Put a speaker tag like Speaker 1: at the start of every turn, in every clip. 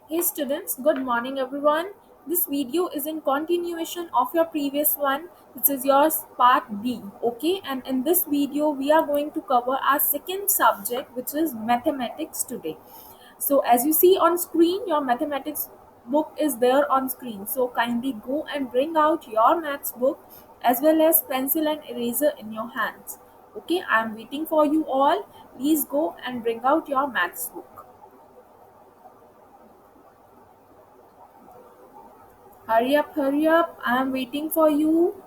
Speaker 1: Hey students, good morning everyone. This video is in continuation of your previous one. This is yours part B, okay? And in this video we are going to cover our second subject, which is mathematics today. So as you see on screen, your mathematics book is there on screen. So kindly go and bring out your maths book as well as pencil and eraser in your hands. Okay, I am waiting for you all. Please go and bring out your maths book. Hurry up, I am waiting for you.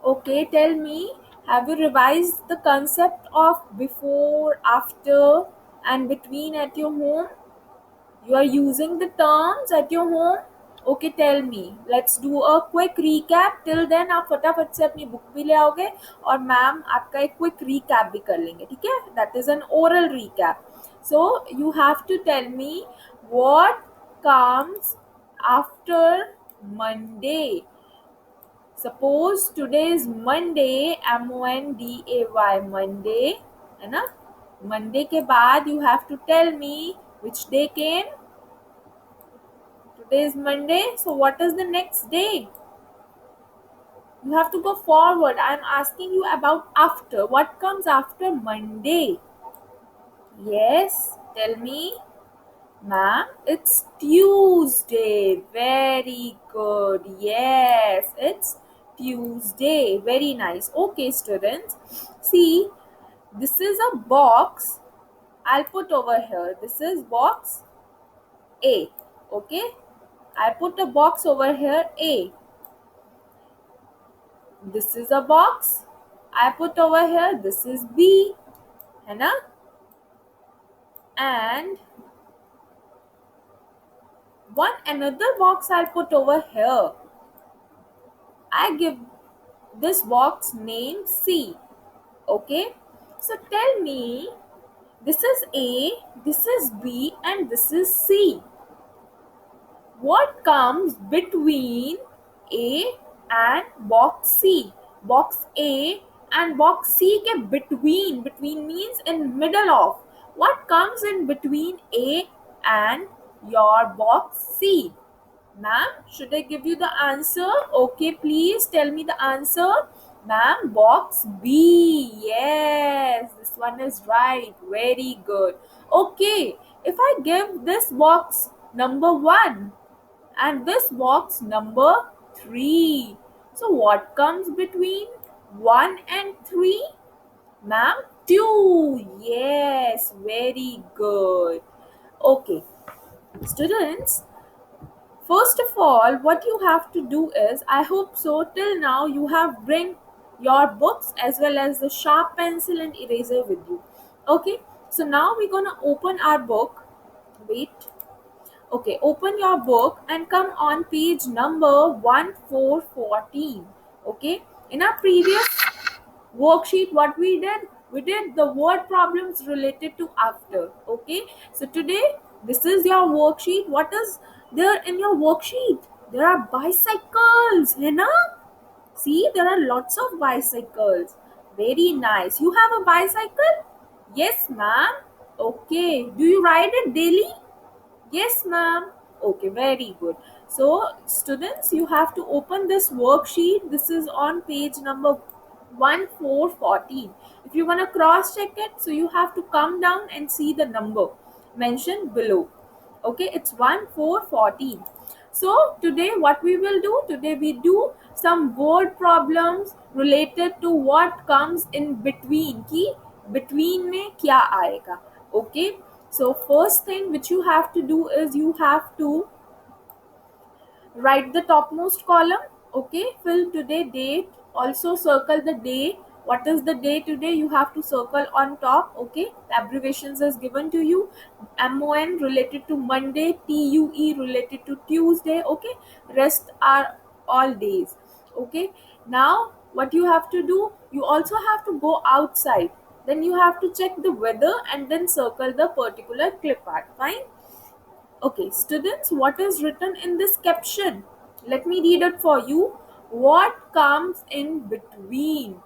Speaker 1: Okay, tell me, have you revised the concept of before, after, and between at your home? You are using the terms at your home? Okay, tell me. Let's do a quick recap. Till then आप फटाफट से अपनी book भी ले आओगे और ma'am आपका एक क्विक recap भी कर लेंगे, ठीक है? That is an oral recap. So you have to tell me what comes after Monday. Suppose today is Monday, Monday, Monday, है ना? Monday के बाद you have to tell me which day came. Today is Monday, so what is the next day? You have to go forward. I am asking you about after. What comes after Monday? Yes, tell me. Ma'am, it's Tuesday. Very good. Yes, it's Tuesday. Very nice. Okay, students. See, this is a box. I'll put over here. This is box A. Okay. I put a box over here A. This is a box. I put over here. This is B. है ना? And one another box I'll put over here. I give this box name C. Okay, so tell me, this is A, this is B, and this is C. What comes between A and box C? Box A and box C ke between means in middle of. What comes in between A and your box C? Ma'am, should I give you the answer? Okay, please tell me the answer. Ma'am, box B. Yes, this one is right. Very good. Okay, if I give this box number 1 and this box number 3, so what comes between 1 and 3? Ma'am, 2. Yes, very good. Okay, students, first of all, what you have to do is, I hope so, till now you have bring your books as well as the sharp pencil and eraser with you. Okay, so now we're gonna open our book. Wait. Okay, open your book and come on page number 1414. Okay, in our previous worksheet, what we did the word problems related to after. Okay, so today this is your worksheet. What is there in your worksheet? There are bicycles, है ना? See, there are lots of bicycles. Very nice. You have a bicycle? Yes, ma'am. Okay, do you ride it daily? Yes, ma'am. Okay, very good. So, students, you have to open this worksheet. This is on page number 1414. If you want to cross check it, so you have to come down and see the number mentioned below. Okay, it's 1414. So, today what we will do? Today we do some word problems related to what comes in between. कि between में क्या आएगा? Okay, so first thing which you have to do is you have to write the topmost column. Okay, fill today date. Also circle the day. What is the day today? You have to circle on top. Okay, the abbreviations is given to you. MON related to Monday, TUE related to Tuesday. Okay, rest are all days. Okay, now what you have to do, you also have to go outside. Then you have to check the weather and then circle the particular clip art. Fine. Okay, students, what is written in this caption? Let me read it for you. What comes in between?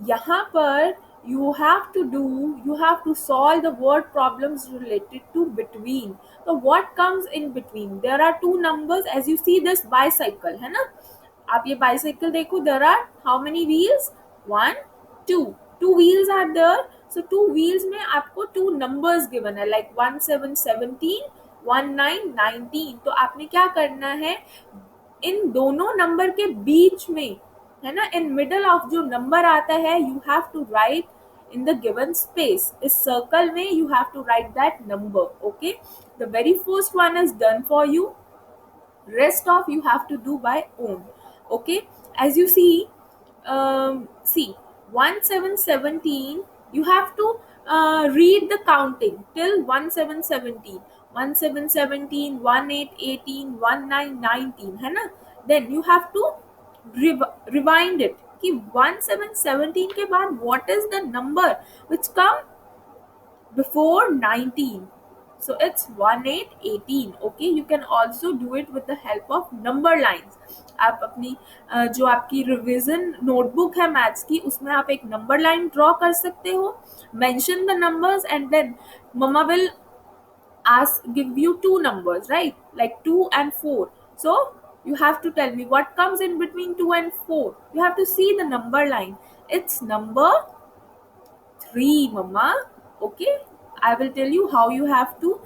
Speaker 1: यहाँ पर you have to solve the word problems related to between. So what comes in between? There are two numbers, as you see this bicycle है ना, आप ये bicycle देखो, there are how many wheels? One, two wheels are there. So two wheels में आपको two numbers given है, like 1717, 1919. तो आपने क्या करना है, इन दोनों नंबर के बीच में, है ना, इन मिडल ऑफ जो नंबर आता है, you have to write in the given space, इस सर्कल में you have to write that number. Okay, the very first one is done for you, rest of you have to do by own. Okay, as you see, see 1717, you have to read the counting till 1717, 1717, 1818, 1919 है ना. Then you have to rewind it कि 1717 के बाद what is the number which come before 19. So it's 1818. Okay, you can also do it with the help of number lines. आप अपनी जो आपकी revision notebook है मैथ्स की, उसमें आप एक नंबर लाइन ड्रॉ कर सकते हो, mention the numbers, and then mama will ask, give you two numbers, right, like 2 and 4. So you have to tell me what comes in between 2 and 4. You have to see the number line. It's number 3, mama. Okay, I will tell you how you have to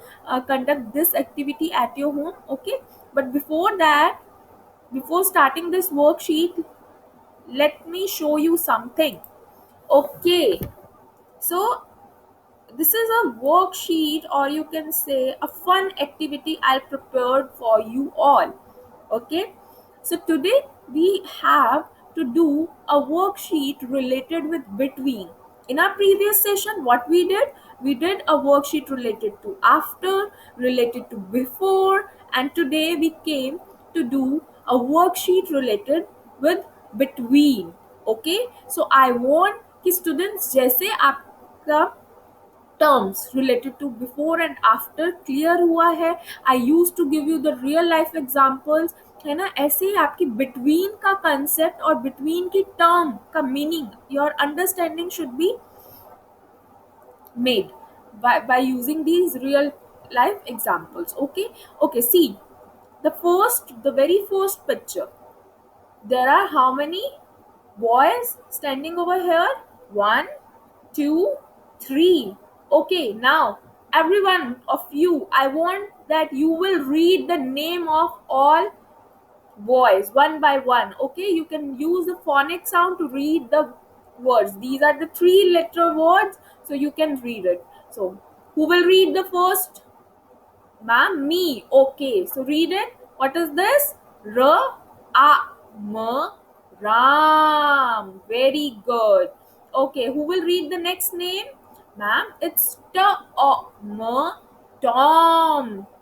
Speaker 1: conduct this activity at your home. Okay, but before that, before starting this worksheet, let me show you something. Okay, so this is a worksheet, or you can say a fun activity I prepared for you all. Okay, so today we have to do a worksheet related with between. In our previous session, what we did a worksheet related to after, related to before, and today we came to do a worksheet related with between. Okay, so I want कि students जैसे आपका terms related to before and after clear हुआ है, I use to give you the real life examples, है ना, ऐसे ही आपकी between का कंसेप्ट और बिटवीन की टर्म का meaning, your understanding should be made by using these real life examples. Okay, okay, see the very first picture. There are how many boys standing over here? One, two, three. Okay, now everyone of you, I want that you will read the name of all boys one by one. Okay, you can use the phonic sound to read the words. These are the three letter words, so you can read it. So, who will read the first? Ma'am, me. Okay, so read it. What is this? Ram. Very good. Okay, who will read the next name? Ma'am, it's Tom.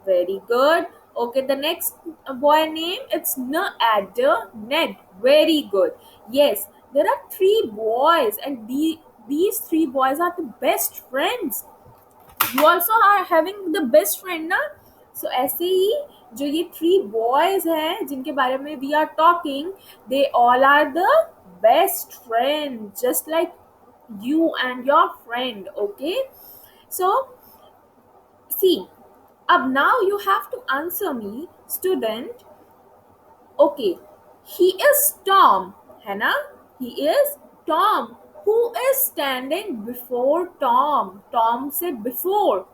Speaker 1: Very good. Okay, the next boy name, it's Ned. Very good. Yes, there are three boys, and these three boys are the best friends. You also are having the best friend ना. So ऐसे ही जो ये three boys हैं जिनके बारे में we are talking, they all are the best friend, just like you and your friend. Okay, so see, अब now you have to answer me, student. Okay, he is Tom, है ना, he is Tom. Who is standing before Tom? Tom से before.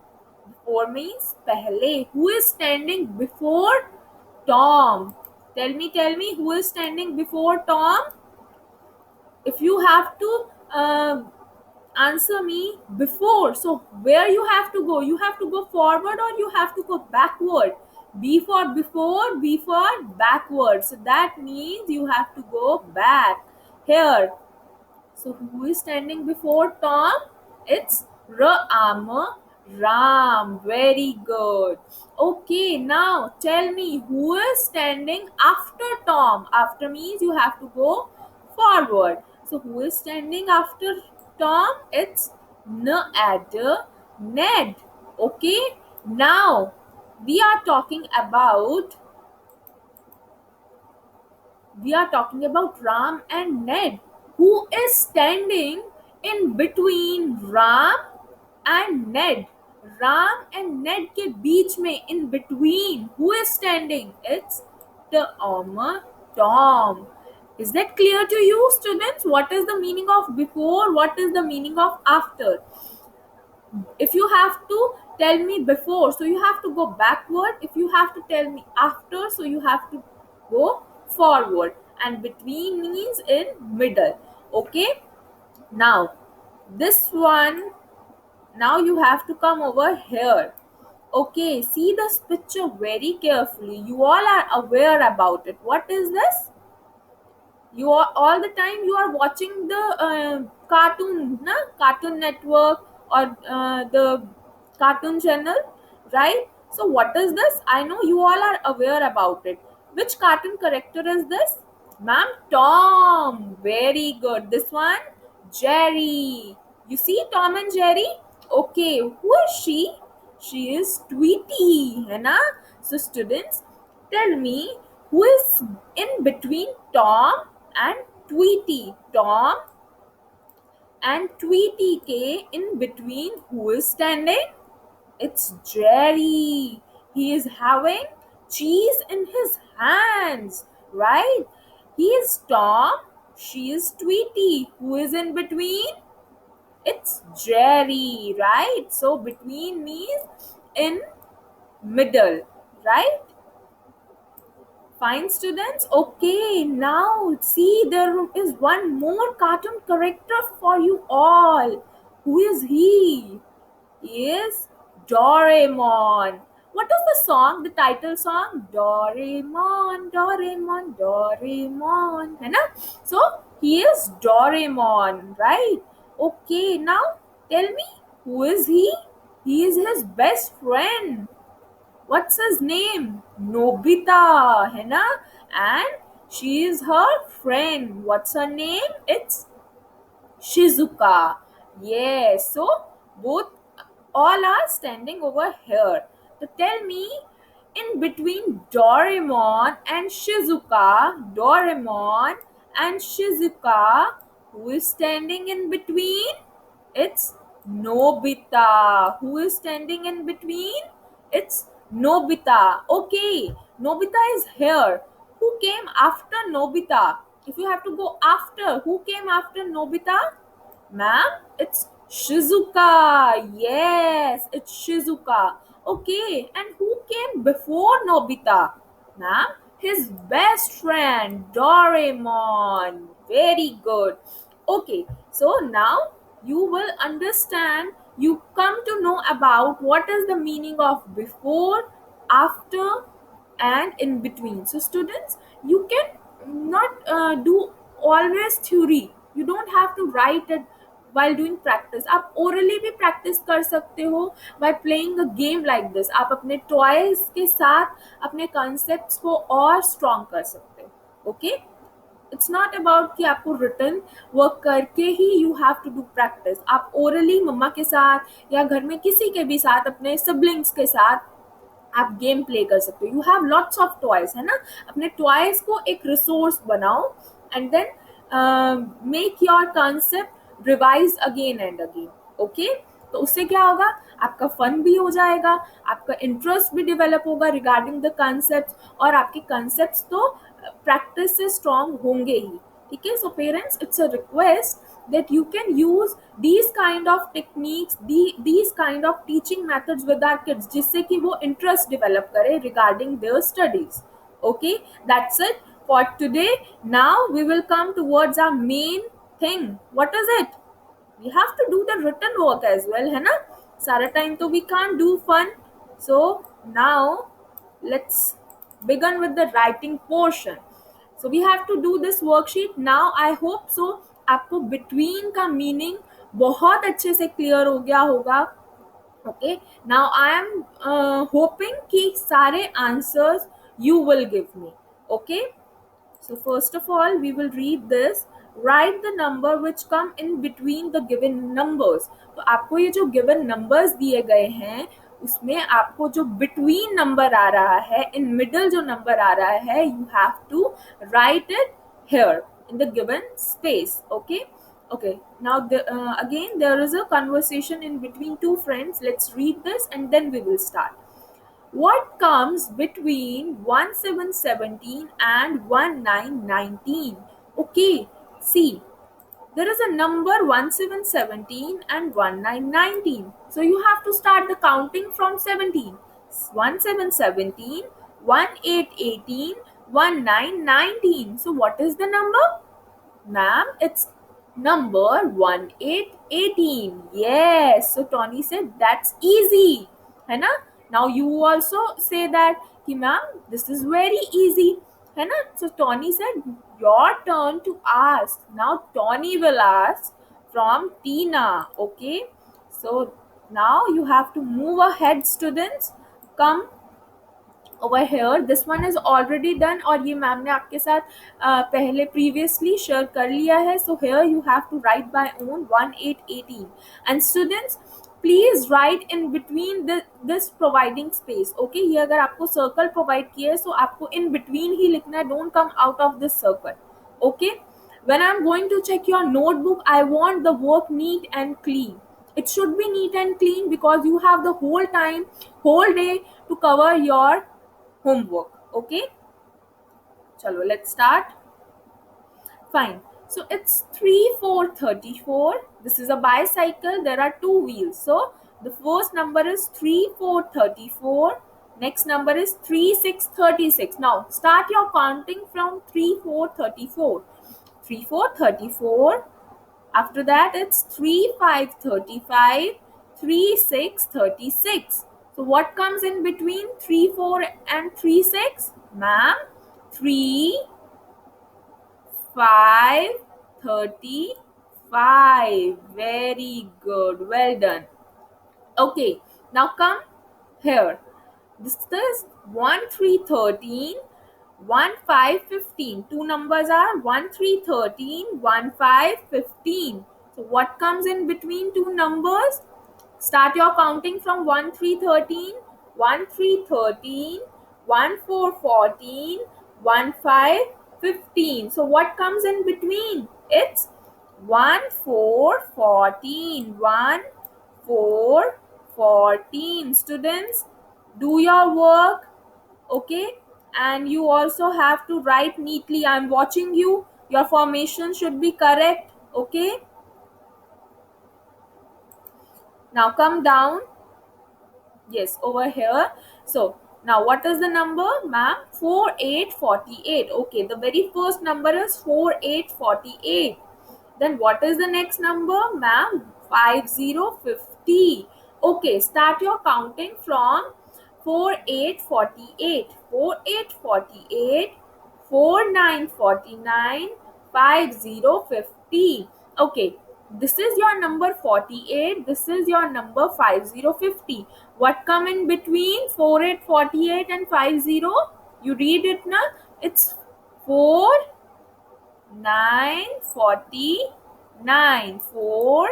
Speaker 1: Before means पहले. Who is standing before Tom? Tell me who is standing before Tom? If you have to answer me before, so where you have to go? You have to go forward or you have to go backward. B for before, B for backward. So that means you have to go back. Here, so who is standing before Tom? It's Ram. Very good. Okay, now tell me who is standing after Tom? After means you have to go forward. So who is standing after Tom? It's Ned. Okay, now we are talking about Ram and Ned. Who is standing in between Ram and Ned. Ram and Ned के बीच में, in between, who is standing? It's the armor Tom. Is that clear to you, students? What is the meaning of before? What is the meaning of after? If you have to tell me before, so you have to go backward. If you have to tell me after, so you have to go forward. And between means in middle. Okay, now this one, now you have to come over here. Okay, see this picture very carefully. You all are aware about it. What is this? You are all the time you are watching the cartoon, na? Cartoon Network, or the cartoon channel, right? So what is this? I know you all are aware about it. Which cartoon character is this? Ma'am, Tom. Very good. This one, Jerry. You see Tom and Jerry? Okay, who is she? She is Tweety, है ना? So students, tell me, who is in between Tom and Tweety? Tom and Tweety के in between, who is standing? It's Jerry. He is having cheese in his hands, right? He is Tom. She is Tweety. Who is in between? It's Jerry, right? So between means in middle, right? Fine, students. Okay, now see, there is one more cartoon character for you all. Who is he? He is Doraemon. What is the song, the title song? Doraemon, Doraemon, Doraemon. है ना? So he is Doraemon, right? Okay, now tell me, who is he? He is his best friend. What's his name? Nobita, है ना? And she is her friend. What's her name? It's Shizuka. Yes. So both all are standing over here. So tell me, in between Doraemon and Shizuka, Doraemon and Shizuka, who is standing in between? It's Nobita. Who is standing in between? It's Nobita. Okay, Nobita is here. Who came after Nobita? If you have to go after, who came after Nobita? Ma'am, it's Shizuka. Yes, it's Shizuka. Okay, and who came before Nobita? Ma'am, his best friend Doraemon. Very good. Okay, so now you will understand, you come to know about what is the meaning of before, after, and in between. So students, you can not do always theory. You don't have to write it while doing practice. आप orally भी practice कर सकते हो by playing a game like this. आप अपने toys के साथ अपने concepts को और strong कर सकते हो. Okay? It's not about कि आपको written work करके ही you have to do practice. आप orally मम्मा के साथ या घर में किसी के भी साथ, अपने siblings के साथ आप गेम प्ले कर सकते हो. You have lots of toys, है ना? अपने टॉयज को एक रिसोर्स बनाओ and then make your concept revise again and again. Okay, तो उससे क्या होगा? आपका फन भी हो जाएगा, आपका इंटरेस्ट भी डेवलप होगा रिगार्डिंग द कॉन्सेप्ट, और आपके कॉन्सेप्ट्स तो प्रैक्टिस से स्ट्रॉन्ग होंगे ही. ठीक है? So parents, it's a request that you can use these kind of techniques, these kind of teaching methods with our kids, जिससे कि वो interest develop करे regarding their studies. Okay, that's it for today. Now we will come towards our main thing. What is it? We have to do the written work as well, है ना? सारा time तो we can't do fun. So now let's begin with the writing portion. So we have to do this worksheet. Now I hope so आपको between का meaning बहुत अच्छे से clear हो गया होगा. Okay, now I am hoping कि सारे answers you will give me. Okay, so first of all we will read this. Write the number which come in between the given numbers. तो आपको ये जो given numbers दिए गए हैं उसमें आपको जो between number आ रहा है, in middle जो number आ रहा है, you have to write it here in the given space. Okay, Okay, now again there is a conversation in between two friends. Let's read this and then we will start. What comes between 1717 and 1919? Okay, see, there is a number 1717 and 1919. So you have to start the counting from 17. 1717, 1818, 1919. So what is the number? Ma'am, it's number 1818. Yes. So Tony said that's easy. है ना? Now you also say that कि ma'am, this is very easy. है ना? So Tony said your turn to ask. Now Tony will ask from Tina. Okay. So now you have to move ahead, students. Come over here. This one is already done और ये ma'am ने आपके साथ पहले previously share कर लिया है. So here you have to write by own 1818 and students please write in between this providing space. Okay, ये अगर आपको circle provide किया है so आपको in between ही लिखना है. Don't come out of this circle. Okay, when I'm going to check your notebook, I want the work neat and clean. It should be neat and clean because you have the whole time, whole day to cover your homework. Okay, chalo, let's start. Fine. So it's 3 4 34. This is a bicycle. There are two wheels. So the first number is 3 4 34. Next number is 3 6 36. Now start your counting from 3 4 34. 3 4 34. After that it's 3 5 35. 3 6 36. So what comes in between 3 4 and 3 6? Ma'am, 3 5 35. Very good. Well done. Okay, now come here. This is 1 3 13, 1 5 15. Two numbers are 1 3 13, 1 5 15. So what comes in between two numbers? Start your counting from 1 3 13, 1 3 13, 1 4 14, 1 5 15. So what comes in between? It's 1 4 14, 1 4 14. Students, do your work. Okay, and you also have to write neatly. I'm watching you. Your formation should be correct. Okay, now come down. Yes, over here. So now what is the number, ma'am? 4848. Okay, the very first number is 4848. Then what is the next number, ma'am? 5050. Okay, start your counting from 4848. 4848, 4949, 5050. Okay, this is your number 48. This is your number 5050. What come in between 4848 and 50? You read it now. It's 4 9 49. 4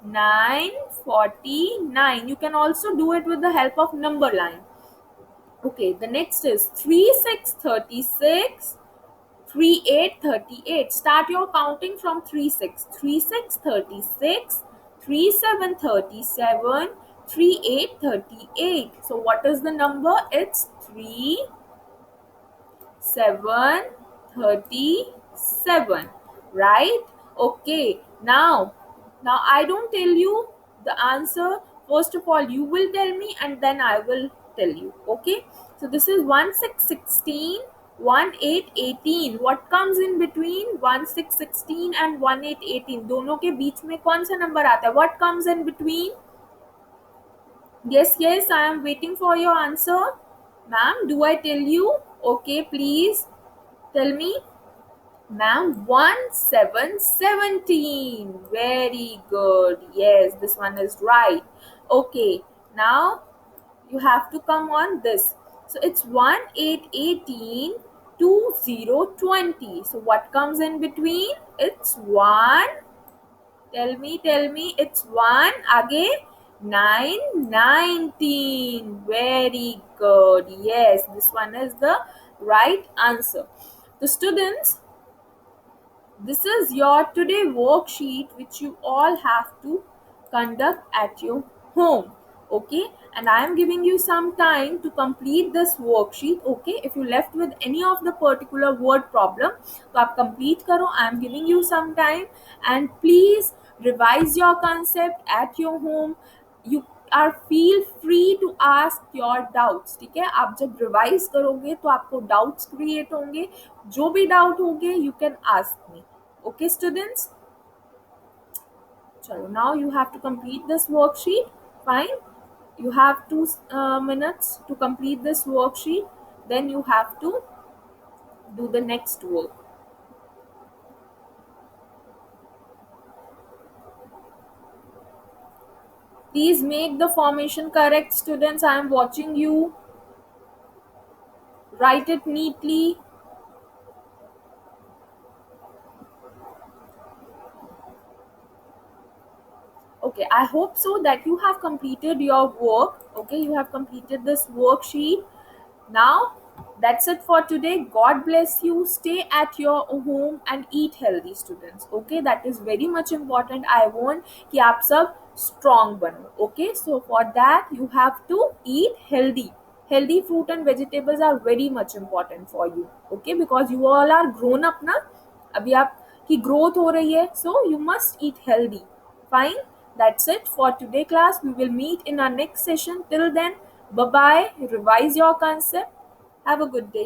Speaker 1: 9 49. You can also do it with the help of number line. Okay, the next is 3 6 36, 3 8 38. Start your counting from 3 6. 3 6 36, 3 7 37, 3 8 38. So what is the number? It's 3 7 37, right? Okay, now I don't tell you the answer. First of all you will tell me and then I will tell you. Okay, so this is 1 6 16, 1 8 18. What comes in between 1 6 16 and 1 8 18? दोनों के बीच में कौन सा number आता है? What comes in between? Yes, I am waiting for your answer. Ma'am, do I tell you? Okay, please tell me. Ma'am, 1 7 17. Very good. Yes, this one is right. Okay, now you have to come on this. So it's 1 8 18, 2 0 20. So what comes in between? It's 1. Tell me, it's 1 again. 9 19. Very good. Yes, this one is the right answer. The students, This is your today worksheet which you all have to conduct at your home. Okay, and I am giving you some time to complete this worksheet. Okay, if you left with any of the particular word problem, तो आप complete करो. I am giving you some time, and please revise your concept at your home. You are feel free to ask your doubts. ठीक है, आप जब revise करोगे तो आपको डाउट्स क्रिएट होंगे. जो भी डाउट होंगे you can ask me. Okay students, चलो now you have to complete this worksheet. Fine, you have 2 minutes to complete this worksheet, then you have to do the next work. Please make the formation correct, students. I am watching you. Write it neatly. Okay, I hope so that you have completed your work. Okay, you have completed this worksheet. Now that's it for today. God bless you. Stay at your home and eat healthy, students. Okay, that is very much important. I want कि आप सब strong बनो. Okay, so for that you have to eat healthy. Healthy fruit and vegetables are very much important for you. Okay, because you all are grown up ना. अभी आप की growth हो रही है. So you must eat healthy. Fine. That's it for today class. We will meet in our next session. Till then, bye bye. Revise your concept. Have a good day.